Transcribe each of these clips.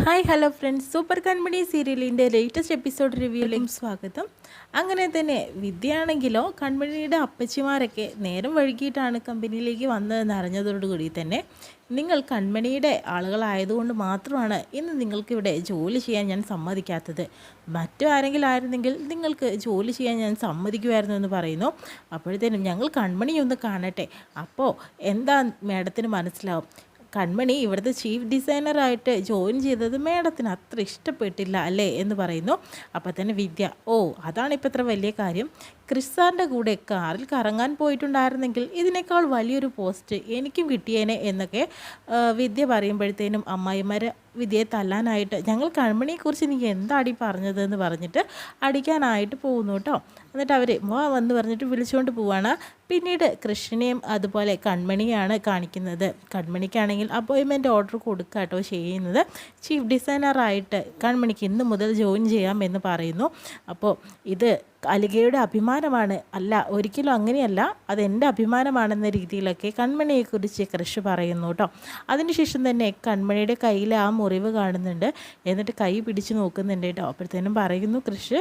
Hi hello friends, super Kanmani സീരിയലിൻ്റെ latest episode റിവ്യൂയിലേക്ക് സ്വാഗതം. അങ്ങനെ തന്നെ വിദ്യയാണെങ്കിലോ കൺമണിയുടെ അപ്പച്ചിമാരൊക്കെ നേരം വൈകിട്ടാണ് കമ്പനിയിലേക്ക് വന്നതെന്ന് അറിഞ്ഞതോടുകൂടി തന്നെ നിങ്ങൾ കൺമണിയുടെ ആളുകളായതുകൊണ്ട് മാത്രമാണ് ഇന്ന് നിങ്ങൾക്കിവിടെ ജോലി ചെയ്യാൻ ഞാൻ സമ്മതിക്കാത്തത്. മറ്റു ആരെങ്കിലും ആയിരുന്നെങ്കിൽ നിങ്ങൾക്ക് ജോലി ചെയ്യാൻ ഞാൻ സമ്മതിക്കുമായിരുന്നു എന്ന് പറയുന്നു. അപ്പോഴത്തേനും ഞങ്ങൾ കൺമണിയൊന്ന് കാണട്ടെ, അപ്പോൾ എന്താ മാഡത്തിന് മനസ്സിലാവും. കൺമണി ഇവിടുത്തെ ചീഫ് ഡിസൈനറായിട്ട് ജോയിൻ ചെയ്തത് മേഡത്തിന് അത്ര ഇഷ്ടപ്പെട്ടില്ല അല്ലേ എന്ന് പറയുന്നു. അപ്പോൾ തന്നെ വിദ്യ, ഓ അതാണ് ഇപ്പോൾ ഇത്ര വലിയ കാര്യം. ക്രിസ്സാറിൻ്റെ കൂടെ കാറിൽ കറങ്ങാൻ പോയിട്ടുണ്ടായിരുന്നെങ്കിൽ ഇതിനേക്കാൾ വലിയൊരു പോസ്റ്റ് എനിക്കും കിട്ടിയേനെ എന്നൊക്കെ വിദ്യ പറയുമ്പോഴത്തേനും അമ്മായിമാർ വിദ്യയെ തല്ലാനായിട്ട് ഞങ്ങൾ കൺമണിയെക്കുറിച്ച് നീ എന്താടി പറഞ്ഞതെന്ന് പറഞ്ഞിട്ട് അടിക്കാനായിട്ട് പോകുന്നു കേട്ടോ. എന്നിട്ട് അവർ വന്ന് പറഞ്ഞിട്ട് വിളിച്ചുകൊണ്ട് പോവാണ്. പിന്നീട് കൃഷ്ണനെയും അതുപോലെ കൺമണിയാണ് കാണിക്കുന്നത്. കൺമണിക്കാണെങ്കിൽ അപ്പോയിൻമെൻറ്റ് ഓർഡർ കൊടുക്കുക കേട്ടോ ചെയ്യുന്നത്. ചീഫ് ഡിസൈനറായിട്ട് കൺമണിക്ക് ഇന്ന് മുതൽ ജോയിൻ ചെയ്യാം എന്ന് പറയുന്നു. അപ്പോൾ ഇത് അലികയുടെ അഭിമാനമാണ്, അല്ല ഒരിക്കലും അങ്ങനെയല്ല, അതെൻ്റെ അഭിമാനമാണെന്ന രീതിയിലൊക്കെ കൺമണിയെക്കുറിച്ച് കൃഷ് പറയുന്നു കേട്ടോ. അതിനുശേഷം തന്നെ കൺമണിയുടെ കയ്യിൽ ആ മുറിവ് കാണുന്നുണ്ട്. എന്നിട്ട് കൈ പിടിച്ച് നോക്കുന്നുണ്ട് കേട്ടോ. അപ്പോഴത്തേനും പറയുന്നു കൃഷ്,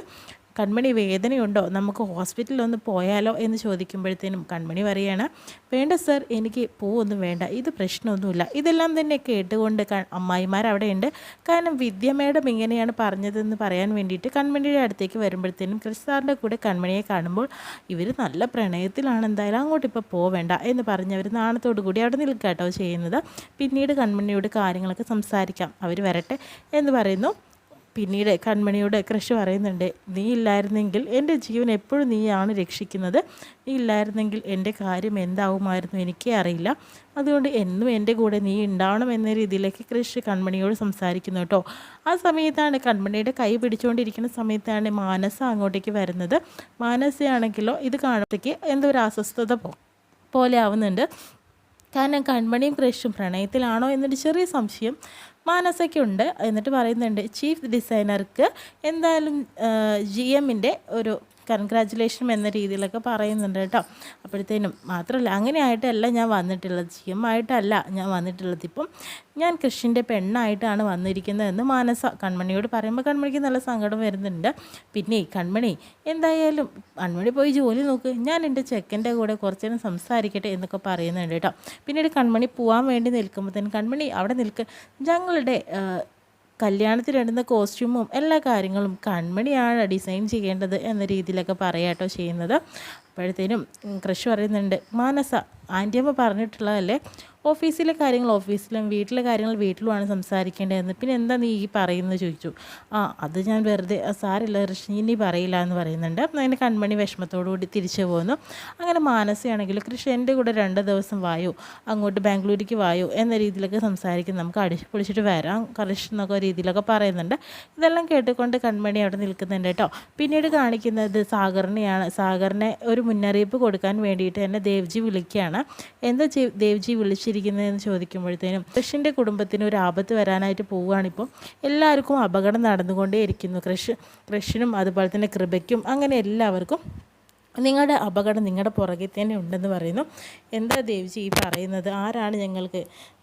കൺമണി വേദനയുണ്ടോ, നമുക്ക് ഹോസ്പിറ്റലിലൊന്ന് പോയാലോ എന്ന് ചോദിക്കുമ്പോഴത്തേനും കൺമണി പറയുകയാണ്, വേണ്ട സർ, എനിക്ക് പോവൊന്നും വേണ്ട, ഇത് പ്രശ്നമൊന്നുമില്ല. ഇതെല്ലാം തന്നെ കേട്ടുകൊണ്ട് അമ്മായിമാർ അവിടെ ഉണ്ട്. കാരണം വിദ്യ മേഡം ഇങ്ങനെയാണ് പറഞ്ഞതെന്ന് പറയാൻ വേണ്ടിയിട്ട് കൺമണിയുടെ അടുത്തേക്ക് വരുമ്പോഴത്തേനും ക്രിസ് സാറിൻ്റെ കൂടെ കൺമണിയെ കാണുമ്പോൾ ഇവർ നല്ല പ്രണയത്തിലാണ്, എന്തായാലും അങ്ങോട്ട് ഇപ്പോൾ പോവേണ്ട എന്ന് പറഞ്ഞവർ നാണത്തോടു കൂടി അവിടെ നിൽക്കുക കേട്ടോ ചെയ്യുന്നത്. പിന്നീട് കൺമണിയോട് കാര്യങ്ങളൊക്കെ സംസാരിക്കാം, അവർ വരട്ടെ എന്ന് പറയുന്നു. പിന്നീട് കൺമണിയോട് കൃഷി പറയുന്നുണ്ട്, നീ ഇല്ലായിരുന്നെങ്കിൽ എൻ്റെ ജീവൻ എപ്പോഴും നീയാണ് രക്ഷിക്കുന്നത്, നീ ഇല്ലായിരുന്നെങ്കിൽ എൻ്റെ കാര്യം എന്താവുമായിരുന്നു എനിക്കേ അറിയില്ല, അതുകൊണ്ട് എന്നും എൻ്റെ കൂടെ നീ ഉണ്ടാവണം എന്ന രീതിയിലേക്ക് കൃഷി കൺമണിയോട് സംസാരിക്കുന്നു കേട്ടോ. ആ സമയത്താണ് കൺമണിയുടെ കൈ പിടിച്ചുകൊണ്ടിരിക്കുന്ന സമയത്താണ് മാനസ അങ്ങോട്ടേക്ക് വരുന്നത്. മാനസയാണെങ്കിലോ ഇത് കാണുമ്പോഴത്തേക്ക് എന്തോ ഒരു അസ്വസ്ഥത പോലെ ആവുന്നുണ്ട്. കാരണം കൺമണിയും കൃഷും പ്രണയത്തിലാണോ എന്നൊരു ചെറിയ സംശയം മാനസയ്ക്കുണ്ട്. എന്നിട്ട് പറയുന്നുണ്ട്, ചീഫ് ഡിസൈനർക്ക് എന്തായാലും GMൻ്റെ ഒരു കൺഗ്രാജുലേഷൻ എന്ന രീതിയിലൊക്കെ പറയുന്നുണ്ട് കേട്ടോ. അപ്പോഴത്തേനും മാത്രമല്ല, അങ്ങനെയായിട്ടല്ല ഞാൻ വന്നിട്ടുള്ളത്, GM ആയിട്ടല്ല ഞാൻ വന്നിട്ടുള്ളത്, ഇപ്പം ഞാൻ കൃഷിൻ്റെ പെണ്ണായിട്ടാണ് വന്നിരിക്കുന്നതെന്ന് മാനസ കൺമണിയോട് പറയുമ്പോൾ കൺമണിക്ക് നല്ല സങ്കടം വരുന്നുണ്ട്. പിന്നെ കൺമണി എന്തായാലും കൺമണി പോയി ജോലി നോക്ക്, ഞാൻ എൻ്റെ ചെക്കൻ്റെ കൂടെ കുറച്ച് നേരം സംസാരിക്കട്ടെ എന്നൊക്കെ പറയുന്നുണ്ട് കേട്ടോ. പിന്നീട് കൺമണി പോകാൻ വേണ്ടി നിൽക്കുമ്പോഴത്തേനും കൺമണി അവിടെ നിൽക്ക്, ഞങ്ങളുടെ കല്യാണത്തിനിടുന്ന കോസ്റ്റ്യൂമും എല്ലാ കാര്യങ്ങളും കൺമണിയാണ് ഡിസൈൻ ചെയ്യേണ്ടത് എന്ന രീതിയിലൊക്കെ പറയാട്ടോ ചെയ്യുന്നത്. അപ്പോഴത്തേനും കൃഷി പറയുന്നുണ്ട്, മാനസ ആൻറ്റിയമ്മ പറഞ്ഞിട്ടുള്ളതല്ലേ, ഓഫീസിലെ കാര്യങ്ങൾ ഓഫീസിലും വീട്ടിലെ കാര്യങ്ങൾ വീട്ടിലുമാണ് സംസാരിക്കേണ്ടതെന്ന്, പിന്നെ എന്താ നീ ഈ പറയുന്നത് ചോദിച്ചു. അത് ഞാൻ വെറുതെ സാരില്ല കൃഷ്ണ ഇനി പറയില്ല എന്ന് പറയുന്നുണ്ട്. അങ്ങനെ കൺമണി വിഷമത്തോടുകൂടി തിരിച്ചു പോകുന്നു. അങ്ങനെ മാനസയാണെങ്കിൽ കൃഷി എൻ്റെ കൂടെ 2 ദിവസം വായോ, അങ്ങോട്ട് ബാംഗ്ലൂരിലേക്ക് വായോ എന്ന രീതിയിലൊക്കെ സംസാരിക്കും, നമുക്ക് അടിച്ച് പൊളിച്ചിട്ട് വരാം കൃഷി എന്നൊക്കെ രീതിയിലൊക്കെ പറയുന്നുണ്ട്. ഇതെല്ലാം കേട്ടുകൊണ്ട് കൺമണി അവിടെ നിൽക്കുന്നുണ്ട് കേട്ടോ. പിന്നീട് കാണിക്കുന്നത് സാഗറിനെയാണ്. സാഗറിനെ ഒരു മുന്നറിയിപ്പ് കൊടുക്കാൻ വേണ്ടിയിട്ട് തന്നെ ദേവ്ജി വിളിക്കുകയാണ്. എന്താ ദേവ്ജി വിളിച്ചിരിക്കുന്നതെന്ന് ചോദിക്കുമ്പോഴത്തേനും കൃഷിൻ്റെ കുടുംബത്തിന് ഒരു ആപത്ത് വരാനായിട്ട് പോവുകയാണിപ്പോൾ, എല്ലാവർക്കും അപകടം നടന്നുകൊണ്ടേയിരിക്കുന്നു, കൃഷിനും അതുപോലെ തന്നെ കൃപയ്ക്കും അങ്ങനെ എല്ലാവർക്കും നിങ്ങളുടെ അപകടം നിങ്ങളുടെ പുറകിൽ തന്നെ ഉണ്ടെന്ന് പറയുന്നു. എന്താ ദേവ്ജി ഈ പറയുന്നത്, ആരാണ് ഞങ്ങൾക്ക്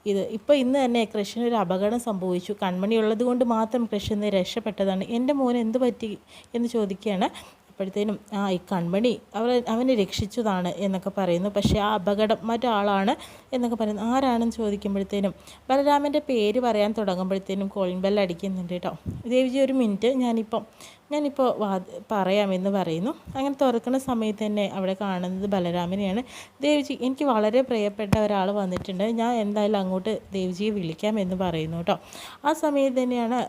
ഇത്, ഇപ്പോൾ ഇന്ന് തന്നെ കൃഷിനൊരു അപകടം സംഭവിച്ചു, കൺമണി ഉള്ളത് കൊണ്ട് മാത്രം കൃഷി ഇന്ന് രക്ഷപ്പെട്ടതാണ്, എൻ്റെ മോന് എന്ത് പറ്റി എന്ന് ചോദിക്കുകയാണ്. അപ്പോഴത്തേനും ഈ കൺമണി അവനെ രക്ഷിച്ചതാണ് എന്നൊക്കെ പറയുന്നു. പക്ഷേ ആ അപകടം മറ്റൊരാളാണ് എന്നൊക്കെ പറയുന്നു. ആരാണെന്ന് ചോദിക്കുമ്പോഴത്തേനും ബലരാമൻ്റെ പേര് പറയാൻ തുടങ്ങുമ്പോഴത്തേനും കോളിംഗ് ബെൽ അടിക്കുന്നുണ്ട് കേട്ടോ. ദേവിജി ഒരു മിനിറ്റ്, ഞാനിപ്പോൾ പറയാമെന്ന് പറയുന്നു. അങ്ങനെ തുറക്കുന്ന സമയത്ത് തന്നെ അവിടെ കാണുന്നത് ബലരാമനെയാണ്. ദേവിജി, എനിക്ക് വളരെ പ്രിയപ്പെട്ട ഒരാൾ വന്നിട്ടുണ്ട്, ഞാൻ എന്തായാലും അങ്ങോട്ട് ദേവിജിയെ വിളിക്കാം എന്ന് പറയുന്നു കേട്ടോ. ആ സമയത്ത് തന്നെയാണ്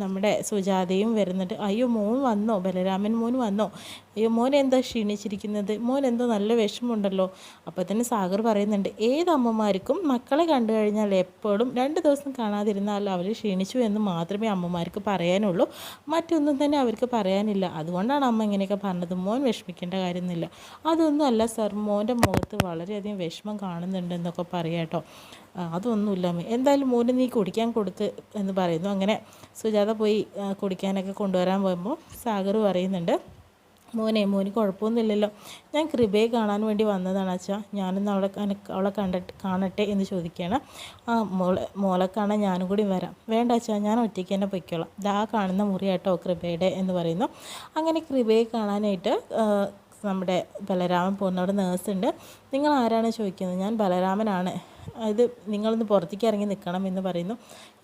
നമ്മുടെ സുജാതയും വരുന്നുണ്ട്. അയ്യോ മോൻ വന്നോ, ബലരാമൻ മോൻ വന്നോ, അയ്യോ മോൻ എന്താ ക്ഷീണിച്ചിരിക്കുന്നത്, മോൻ എന്തോ നല്ല വിഷമമുണ്ടല്ലോ. അപ്പോൾ തന്നെ സാഗർ പറയുന്നുണ്ട്, ഏത് അമ്മമാർക്കും മക്കളെ കണ്ടു കഴിഞ്ഞാൽ എപ്പോഴും 2 ദിവസം കാണാതിരുന്നാൽ അവർ ക്ഷീണിച്ചു എന്ന് മാത്രമേ അമ്മമാർക്ക് പറയാനുള്ളൂ, മറ്റൊന്നും തന്നെ അവർക്ക് പറയാനില്ല, അതുകൊണ്ടാണ് അമ്മ ഇങ്ങനെയൊക്കെ പറഞ്ഞത്, മോൻ വിഷമിക്കേണ്ട കാര്യമൊന്നുമില്ല. അതൊന്നും അല്ല സർ, മോൻ്റെ മുഖത്ത് വളരെയധികം വിഷമം കാണുന്നുണ്ട് എന്നൊക്കെ പറയാം കേട്ടോ. അതൊന്നുമില്ല അമ്മ, എന്തായാലും മോന് നീ കുടിക്കാൻ കൊടുക്ക് എന്ന് പറയുന്നു. അങ്ങനെ സുജാത പോയി കുടിക്കാനൊക്കെ കൊണ്ടുവരാൻ പോകുമ്പോൾ സാഗർ പറയുന്നുണ്ട്, മോന് കുഴപ്പമൊന്നുമില്ലല്ലോ, ഞാൻ കൃപയെ കാണാൻ വേണ്ടി വന്നതാണ് അച്ഛാ, ഞാനൊന്ന് അവളെ കാണട്ടെ എന്ന് ചോദിക്കുകയാണ്. ആ മോളെ കാണാൻ ഞാനും കൂടി വരാം. വേണ്ട അച്ഛാ, ഞാൻ ഒറ്റയ്ക്ക് തന്നെ പൊയ്ക്കോളാം, ദാ കാണുന്ന മുറിയാട്ടോ കൃപയുടെ എന്ന് പറയുന്നു. അങ്ങനെ കൃപയെ കാണാനായിട്ട് നമ്മുടെ ബലരാമൻ പോകുന്നവിടെ നേഴ്സുണ്ട്. നിങ്ങൾ ആരാണ് ചോദിക്കുന്നത്? ഞാൻ ബലരാമനാണ്, ഇത് നിങ്ങളൊന്ന് പുറത്തേക്ക് ഇറങ്ങി നിൽക്കണം എന്ന് പറയുന്നു.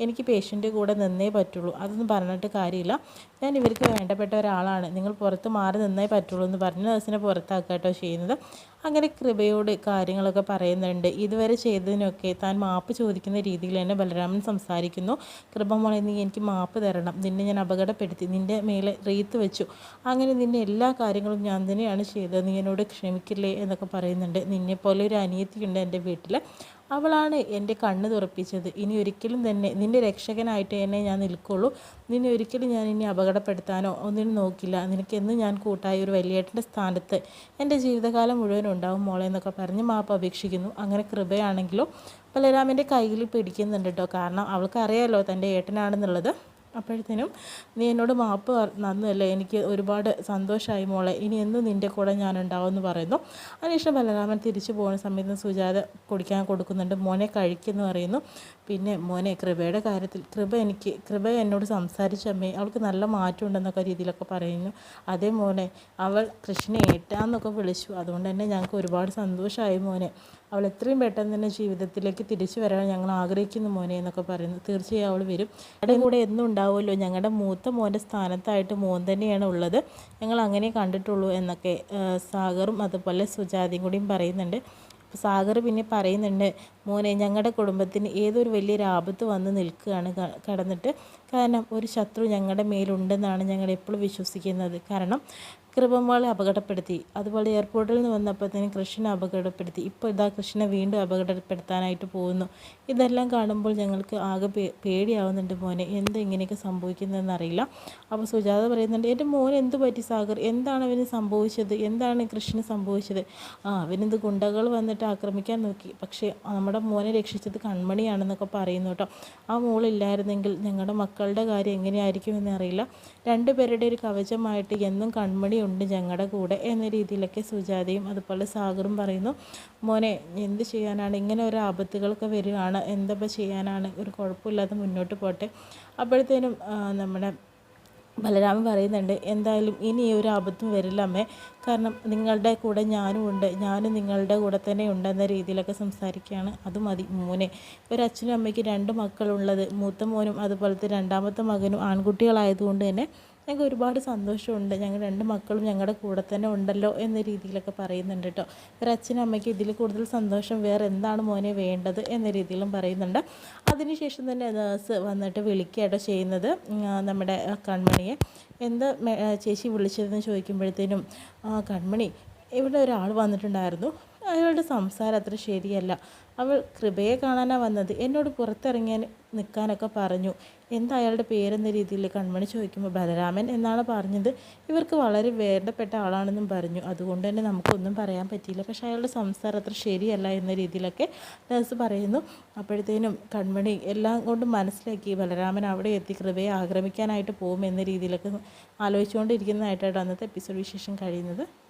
എനിക്ക് പേഷ്യൻ്റെ കൂടെ നിന്നേ പറ്റുള്ളൂ, അതൊന്നും പറഞ്ഞിട്ട് കാര്യമില്ല, ഞാൻ ഇവർക്ക് വേണ്ടപ്പെട്ട ഒരാളാണ്, നിങ്ങൾ പുറത്ത് മാറി നിന്നേ പറ്റുള്ളൂ എന്ന് പറഞ്ഞ് നേഴ്സിനെ പുറത്താക്കാട്ടോ ചെയ്യുന്നത്. അങ്ങനെ കൃപയോട് കാര്യങ്ങളൊക്കെ പറയുന്നുണ്ട്. ഇതുവരെ ചെയ്തതിനൊക്കെ താൻ മാപ്പ് ചോദിക്കുന്ന രീതിയിൽ തന്നെ ബലരാമൻ സംസാരിക്കുന്നു. കൃപ മോളെ, നീ എനിക്ക് മാപ്പ് തരണം, നിന്നെ ഞാൻ അപകടപ്പെടുത്തി, നിൻ്റെ മേലെ റീത്ത് വെച്ചു, അങ്ങനെ നിന്നെ എല്ലാ കാര്യങ്ങളും ഞാൻ തന്നെയാണ് ചെയ്തത്, നീ എന്നോട് ക്ഷമിക്കില്ലേ എന്നൊക്കെ പറയുന്നുണ്ട്. നിന്നെപ്പോലെ ഒരു അനിയത്തിയുണ്ട് എൻ്റെ വീട്ടിൽ, അവളാണ് എൻ്റെ കണ്ണ് തുറപ്പിച്ചത്, ഇനി ഒരിക്കലും തന്നെ നിൻ്റെ രക്ഷകനായിട്ട് എന്നെ ഞാൻ നിൽക്കുള്ളൂ, നിന്നെ ഒരിക്കലും ഞാൻ ഇനി അപകടപ്പെടുത്താനോ ഒന്നിനും നോക്കില്ല, നിനക്കെന്നും ഞാൻ കൂട്ടായ ഒരു വലിയേട്ടൻ്റെ സ്ഥാനത്ത് എൻ്റെ ജീവിതകാലം മുഴുവൻ ഉണ്ടാവും മോളെ എന്നൊക്കെ പറഞ്ഞ് മാപ്പ് അപേക്ഷിക്കുന്നു. അങ്ങനെ കൃപയാണെങ്കിലോ ബലരാമൻ്റെ കയ്യിൽ പിടിക്കുന്നുണ്ട് കേട്ടോ, കാരണം അവൾക്കറിയാലോ തൻ്റെ ഏട്ടനാണെന്നുള്ളത്. അപ്പോഴത്തേനും നീ എന്നോട് മാപ്പ് നന്നല്ലേ, എനിക്ക് ഒരുപാട് സന്തോഷമായി മോളെ, ഇനി എന്നും നിൻ്റെ കൂടെ ഞാനുണ്ടാവും എന്ന് പറയുന്നു. അതിനുശേഷം ബലരാമൻ തിരിച്ചു പോകുന്ന സമയത്ത് സുജാത കുടിക്കാൻ കൊടുക്കുന്നുണ്ട്. മോനെ കഴിക്കുമെന്ന് പറയുന്നു. പിന്നെ മോനെ കൃപയുടെ കാര്യത്തിൽ കൃപ എന്നോട് സംസാരിച്ചമ്മേ, അവൾക്ക് നല്ല മാറ്റമുണ്ടെന്നൊക്കെ രീതിയിലൊക്കെ പറയുന്നു. അതേ മോനെ, അവൾ കൃഷ്ണനെ ഏട്ടാന്നൊക്കെ വിളിച്ചു, അതുകൊണ്ട് തന്നെ ഞങ്ങൾക്ക് ഒരുപാട് സന്തോഷമായി മോനെ, അവൾ എത്രയും പെട്ടെന്ന് തന്നെ ജീവിതത്തിലേക്ക് തിരിച്ചു വരാൻ ഞങ്ങൾ ആഗ്രഹിക്കുന്നു മോനെ എന്നൊക്കെ പറയുന്നു. തീർച്ചയായും അവൾ വരും, അവിടെ കൂടെ എന്നും ഉണ്ടാവുമല്ലോ, ഞങ്ങളുടെ മൂത്ത മോൻ്റെ സ്ഥാനത്തായിട്ട് മോൻ തന്നെയാണ് ഉള്ളത്, ഞങ്ങൾ അങ്ങനെ കണ്ടിട്ടുള്ളൂ എന്നൊക്കെ സാഗറും അതുപോലെ സുജാതയും കൂടിയും പറയുന്നുണ്ട്. സാഗർ പിന്നെ പറയുന്നുണ്ട്, മോനെ ഞങ്ങളുടെ കുടുംബത്തിന് ഏതൊരു വലിയൊരു ആപത്ത് വന്ന് നിൽക്കുകയാണ് കടന്നിട്ട്, കാരണം ഒരു ശത്രു ഞങ്ങളുടെ മേലുണ്ടെന്നാണ് ഞങ്ങൾ എപ്പോഴും വിശ്വസിക്കുന്നത്. കാരണം കൃപമോളെ അപകടപ്പെടുത്തി, അതുപോലെ എയർപോർട്ടിൽ നിന്ന് വന്നപ്പോഴത്തേനും കൃഷ്ണനെ അപകടപ്പെടുത്തി, ഇപ്പോൾ ഇതാ കൃഷ്ണനെ വീണ്ടും അപകടപ്പെടുത്താനായിട്ട് പോകുന്നു. ഇതെല്ലാം കാണുമ്പോൾ ഞങ്ങൾക്ക് ആകെ പേടിയാവുന്നുണ്ട് മോനെ, എന്ത് ഇങ്ങനെയൊക്കെ സംഭവിക്കുന്നതെന്ന് അറിയില്ല. അപ്പോൾ സുജാത പറയുന്നുണ്ട്, എൻ്റെ മോൻ എന്ത് പറ്റി സാഗർ, എന്താണ് അവന് സംഭവിച്ചത്, എന്താണ് കൃഷ്ണന് സംഭവിച്ചത്? അവനെന്ത് ഗുണ്ടകൾ വന്നിട്ട് ആക്രമിക്കാൻ നോക്കി, പക്ഷേ നമ്മുടെ മോനെ രക്ഷിച്ചത് കൺമണിയാണെന്നൊക്കെ പറയുന്നു കേട്ടോ. ആ മോളില്ലായിരുന്നെങ്കിൽ ഞങ്ങളുടെ മക്കളുടെ കാര്യം എങ്ങനെയായിരിക്കുമെന്ന് അറിയില്ല, രണ്ടുപേരുടെ ഒരു കവചമായിട്ട് എന്നും കൺമണി ഉണ്ട് ഞങ്ങളുടെ കൂടെ എന്ന രീതിയിലൊക്കെ സുജാതയും അതുപോലെ സാഗറും പറയുന്നു. മോനെ എന്ത് ചെയ്യാനാണ്, ഇങ്ങനെ ഒരു ആപത്തുകളൊക്കെ വരികയാണ്, എന്തപ്പോൾ ചെയ്യാനാണ്, ഒരു കുഴപ്പമില്ലാതെ മുന്നോട്ട് പോട്ടെ. അപ്പോഴത്തേനും നമ്മുടെ ബലരാമൻ പറയുന്നുണ്ട്, എന്തായാലും ഇനി ഒരു ആപത്തും വരില്ല അമ്മേ, കാരണം നിങ്ങളുടെ കൂടെ ഞാനും ഉണ്ട്, ഞാനും നിങ്ങളുടെ കൂടെ തന്നെ ഉണ്ടെന്ന രീതിയിലൊക്കെ സംസാരിക്കുകയാണ്. അത് മതി മോനെ, ഒരച്ഛനും അമ്മയ്ക്ക് 2 മക്കളുള്ളത്, മൂത്ത മോനും അതുപോലത്തെ രണ്ടാമത്തെ മകനും ആൺകുട്ടികളായതുകൊണ്ട് തന്നെ ഞങ്ങൾക്ക് ഒരുപാട് സന്തോഷമുണ്ട്, ഞങ്ങൾ 2 മക്കളും ഞങ്ങളുടെ കൂടെ തന്നെ ഉണ്ടല്ലോ എന്ന രീതിയിലൊക്കെ പറയുന്നുണ്ട് കേട്ടോ. ഒരച്ഛനും അമ്മയ്ക്ക് ഇതിൽ കൂടുതൽ സന്തോഷം വേറെ എന്താണ് മോനെ വേണ്ടത് എന്ന രീതിയിലും പറയുന്നുണ്ട്. അതിനുശേഷം തന്നെ നേഴ്സ് വന്നിട്ട് വിളിക്കുകയാട്ടോ ചെയ്യുന്നത് നമ്മുടെ കൺമണിയെ. എന്താ ചേച്ചി വിളിച്ചതെന്ന് ചോദിക്കുമ്പോഴത്തേനും, കൺമണി ഇവിടെ ഒരാൾ വന്നിട്ടുണ്ടായിരുന്നു, അയാളുടെ സംസാരം അത്ര ശരിയല്ല, അവൾ കൃപയെ കാണാനാണ് വന്നത്, എന്നോട് പുറത്തിറങ്ങാൻ നിൽക്കാനൊക്കെ പറഞ്ഞു, എന്താ അയാളുടെ പേരെന്ന രീതിയിൽ കൺമണി ചോദിക്കുമ്പോൾ ബലരാമൻ എന്നാണ് പറഞ്ഞത്, ഇവർക്ക് വളരെ വേണ്ടപ്പെട്ട ആളാണെന്നും പറഞ്ഞു, അതുകൊണ്ട് തന്നെ നമുക്കൊന്നും പറയാൻ പറ്റിയില്ല, പക്ഷേ അയാളുടെ സംസാരം അത്ര ശരിയല്ല എന്ന രീതിയിലൊക്കെ നേഴ്സ് പറയുന്നു. അപ്പോഴത്തേനും കൺമണി എല്ലാം കൊണ്ടും മനസ്സിലാക്കി ബലരാമൻ അവിടെ എത്തി കൃപയെ ആക്രമിക്കാനായിട്ട് പോകും എന്ന രീതിയിലൊക്കെ ആലോചിച്ചുകൊണ്ടിരിക്കുന്നതായിട്ടാണ് അന്നത്തെ എപ്പിസോഡ് വിശേഷം കഴിയുന്നത്.